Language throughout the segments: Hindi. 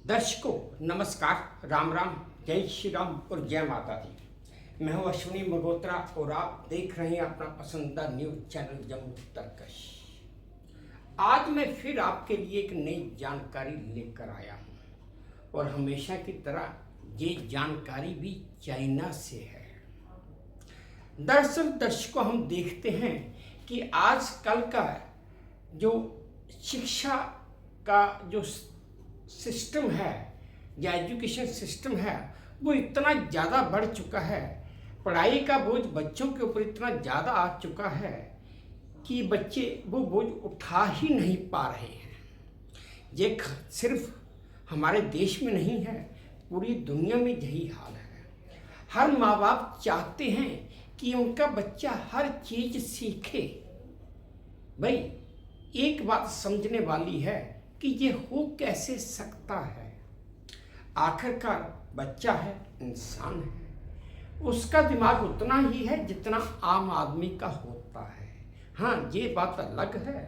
दर्शकों नमस्कार, राम राम, जय श्री राम और जय माता दी। मैं हूं अश्विनी मल्होत्रा और आप देख रहे हैं अपना पसंदीदा न्यूज चैनल जम्मू तर्कश। आज मैं फिर आपके लिए एक नई जानकारी लेकर आया हूं और हमेशा की तरह ये जानकारी भी चाइना से है। दरअसल दर्शकों, हम देखते हैं कि आजकल का जो शिक्षा का जो सिस्टम है या एजुकेशन सिस्टम है वो इतना ज़्यादा बढ़ चुका है, पढ़ाई का बोझ बच्चों के ऊपर इतना ज़्यादा आ चुका है कि बच्चे वो बोझ उठा ही नहीं पा रहे हैं। ये सिर्फ हमारे देश में नहीं है, पूरी दुनिया में यही हाल है। हर माँ बाप चाहते हैं कि उनका बच्चा हर चीज़ सीखे। भाई एक बात समझने वाली है कि ये हो कैसे सकता है। आखिरकार बच्चा है, इंसान है, उसका दिमाग उतना ही है जितना आम आदमी का होता है। हाँ, ये बात अलग है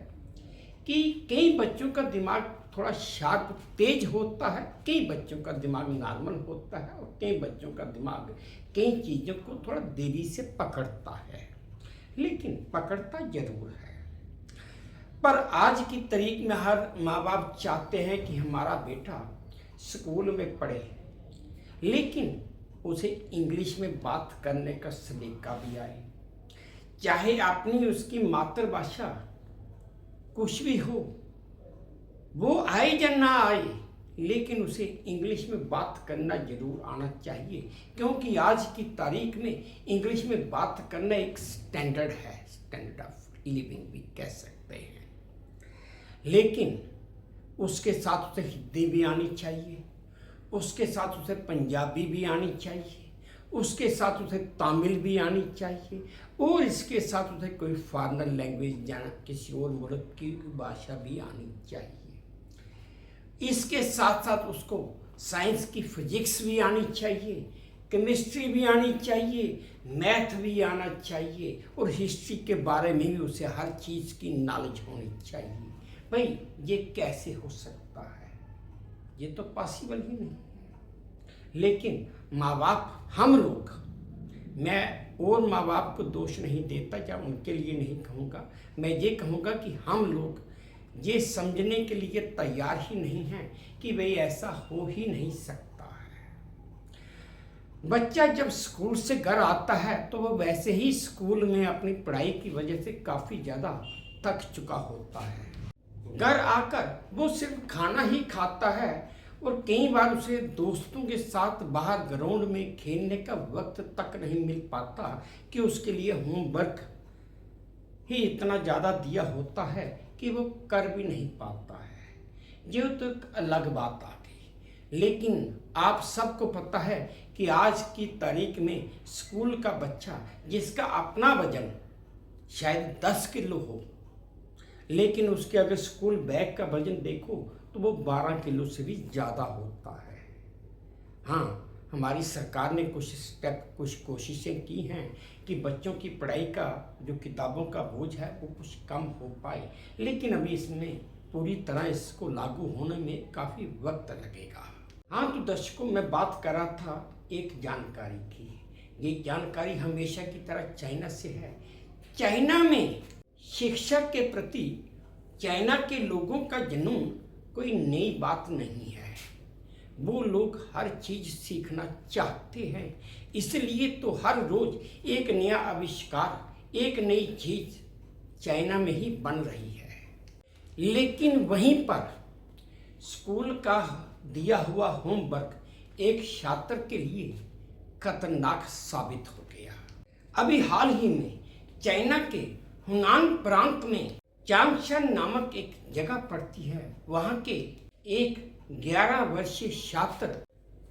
कि कई बच्चों का दिमाग थोड़ा शार्प तेज होता है, कई बच्चों का दिमाग नॉर्मल होता है और कई बच्चों का दिमाग कई चीज़ों को थोड़ा देरी से पकड़ता है, लेकिन पकड़ता जरूर है। पर आज की तारीख में हर माँ बाप चाहते हैं कि हमारा बेटा स्कूल में पढ़े, लेकिन उसे इंग्लिश में बात करने का सलीका भी आए। चाहे अपनी उसकी मातृभाषा कुछ भी हो, वो आए या ना आए, लेकिन उसे इंग्लिश में बात करना जरूर आना चाहिए, क्योंकि आज की तारीख में इंग्लिश में बात करना एक स्टैंडर्ड है, स्टैंडर्ड ऑफ लिविंग भी कह सकते हैं। लेकिन उसके साथ उसे हिंदी भी आनी चाहिए, उसके साथ उसे पंजाबी भी आनी चाहिए, उसके साथ उसे तमिल भी आनी चाहिए और इसके साथ उसे कोई फॉरेन लैंग्वेज या किसी और मुल्क की भाषा भी आनी चाहिए। इसके साथ साथ उसको साइंस की फिजिक्स भी आनी चाहिए, केमिस्ट्री भी आनी चाहिए, मैथ भी आना चाहिए और हिस्ट्री के बारे में भी उसे हर चीज़ की नॉलेज होनी चाहिए। भाई ये कैसे हो सकता है? ये तो पॉसिबल ही नहीं है। लेकिन माँ बाप, हम लोग, मैं और माँ बाप को दोष नहीं देता या उनके लिए नहीं कहूँगा, मैं ये कहूँगा कि हम लोग ये समझने के लिए तैयार ही नहीं हैं कि भाई ऐसा हो ही नहीं सकता है। बच्चा जब स्कूल से घर आता है तो वो वैसे ही स्कूल में अपनी पढ़ाई की वजह से काफ़ी ज़्यादा थक चुका होता है। घर आकर वो सिर्फ खाना ही खाता है और कई बार उसे दोस्तों के साथ बाहर ग्राउंड में खेलने का वक्त तक नहीं मिल पाता कि उसके लिए होमवर्क ही इतना ज़्यादा दिया होता है कि वो कर भी नहीं पाता है। ये तो एक अलग बात आ गई। लेकिन आप सबको पता है कि आज की तारीख में स्कूल का बच्चा जिसका अपना वजन शायद 10 किलो हो, लेकिन उसके अगर स्कूल बैग का वजन देखो तो वो 12 किलो से भी ज़्यादा होता है। हाँ, हमारी सरकार ने कुछ कोशिशें की हैं कि बच्चों की पढ़ाई का जो किताबों का बोझ है वो कुछ कम हो पाए, लेकिन अभी इसमें पूरी तरह इसको लागू होने में काफ़ी वक्त लगेगा। हाँ, तो दर्शकों, मैं बात कर रहा था एक जानकारी की। ये जानकारी हमेशा की तरह चाइना से है। चाइना में शिक्षा के प्रति चाइना के लोगों का जुनून कोई नई बात नहीं है। वो लोग हर चीज़ सीखना चाहते हैं, इसलिए तो हर रोज़ एक नया आविष्कार, एक नई चीज़ चाइना में ही बन रही है। लेकिन वहीं पर स्कूल का दिया हुआ होमवर्क एक छात्र के लिए खतरनाक साबित हो गया। अभी हाल ही में चाइना के हुनान प्रांत में चांगशन नामक एक जगह पड़ती है, वहाँ के एक 11 वर्षीय छात्र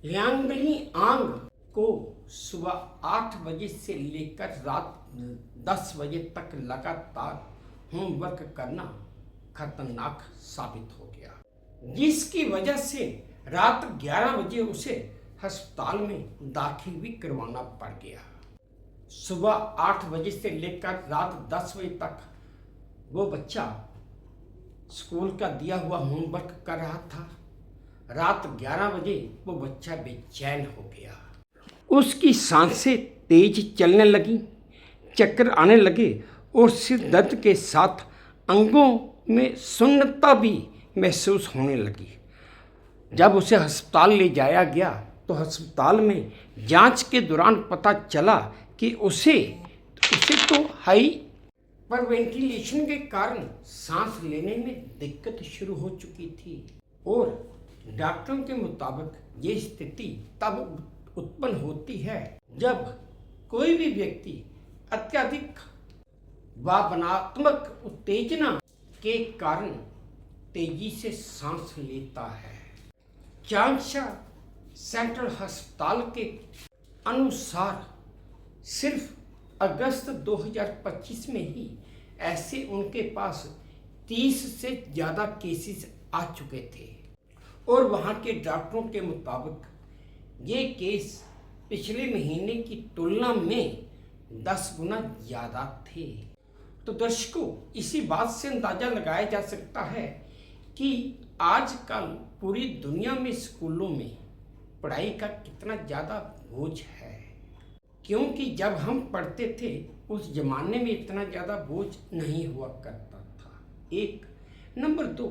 लियांगली आंग को सुबह 8 बजे से लेकर रात 10 बजे तक लगातार होमवर्क करना खतरनाक साबित हो गया, जिसकी वजह से रात 11 बजे उसे अस्पताल में दाखिल भी करवाना पड़ गया। सुबह 8 बजे से लेकर रात 10 बजे तक वो बच्चा स्कूल का दिया हुआ होमवर्क कर रहा था। रात 11 बजे वो बच्चा बेचैन हो गया। उसकी सांसें तेज चलने लगी, चक्कर आने लगे और सिर दर्द के साथ अंगों में सुन्नता भी महसूस होने लगी। जब उसे अस्पताल ले जाया गया तो अस्पताल में जांच के दौरान पता चला कि उसे तो हाई पर वेंटिलेशन के कारण सांस लेने में दिक्कत शुरू हो चुकी थी और डॉक्टरों के मुताबिक ये स्थिति तब उत्पन्न होती है जब कोई भी व्यक्ति अत्यधिक भावनात्मक उत्तेजना के कारण तेजी से सांस लेता है। चांशा सेंट्रल अस्पताल के अनुसार सिर्फ अगस्त 2025 में ही ऐसे उनके पास 30 से ज़्यादा केसेस आ चुके थे और वहाँ के डॉक्टरों के मुताबिक ये केस पिछले महीने की तुलना में 10 गुना ज़्यादा थे। तो दर्शकों, इसी बात से अंदाज़ा लगाया जा सकता है कि आजकल पूरी दुनिया में स्कूलों में पढ़ाई का कितना ज़्यादा बोझ है, क्योंकि जब हम पढ़ते थे उस ज़माने में इतना ज़्यादा बोझ नहीं हुआ करता था। एक नंबर 2,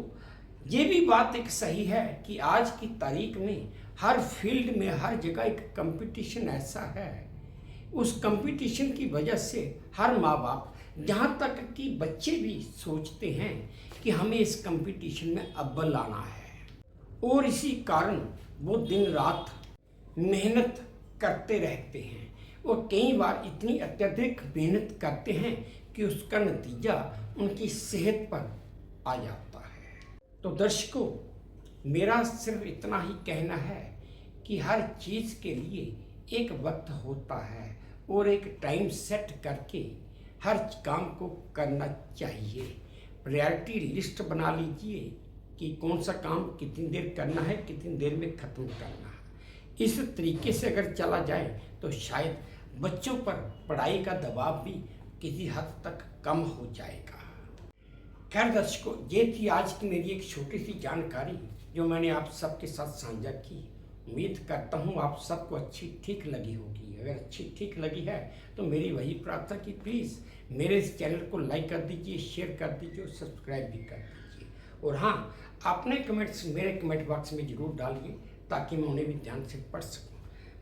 ये भी बात एक सही है कि आज की तारीख में हर फील्ड में हर जगह एक कंपटीशन ऐसा है, उस कंपटीशन की वजह से हर माँ बाप, जहाँ तक कि बच्चे भी सोचते हैं कि हमें इस कंपटीशन में अव्वल आना है और इसी कारण वो दिन रात मेहनत करते रहते हैं और कई बार इतनी अत्यधिक मेहनत करते हैं कि उसका नतीजा उनकी सेहत पर आ जाता है। तो दर्शकों, मेरा सिर्फ इतना ही कहना है कि हर चीज़ के लिए एक वक्त होता है और एक टाइम सेट करके हर काम को करना चाहिए। प्रायोरिटी लिस्ट बना लीजिए कि कौन सा काम कितनी देर करना है, कितनी देर में ख़त्म करना है। इस तरीके से अगर चला जाए तो शायद बच्चों पर पढ़ाई का दबाव भी किसी हद तक कम हो जाएगा। खैर दर्शकों, ये थी आज की मेरी एक छोटी सी जानकारी जो मैंने आप सबके साथ साझा की। उम्मीद करता हूँ आप सबको अच्छी ठीक लगी होगी। अगर अच्छी ठीक लगी है तो मेरी वही प्रार्थना कि प्लीज़ मेरे इस चैनल को लाइक कर दीजिए, शेयर कर दीजिए और सब्सक्राइब भी कर दीजिए। और हाँ, अपने कमेंट्स मेरे कमेंट बॉक्स में ज़रूर डालिए ताकि मैं उन्हें भी ध्यान से पढ़ सकूँ।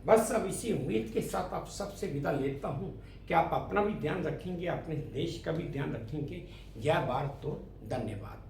बस अब इसी उम्मीद के साथ आप सबसे विदा लेता हूँ कि आप अपना भी ध्यान रखेंगे, अपने देश का भी ध्यान रखेंगे। जय भारत, तो धन्यवाद।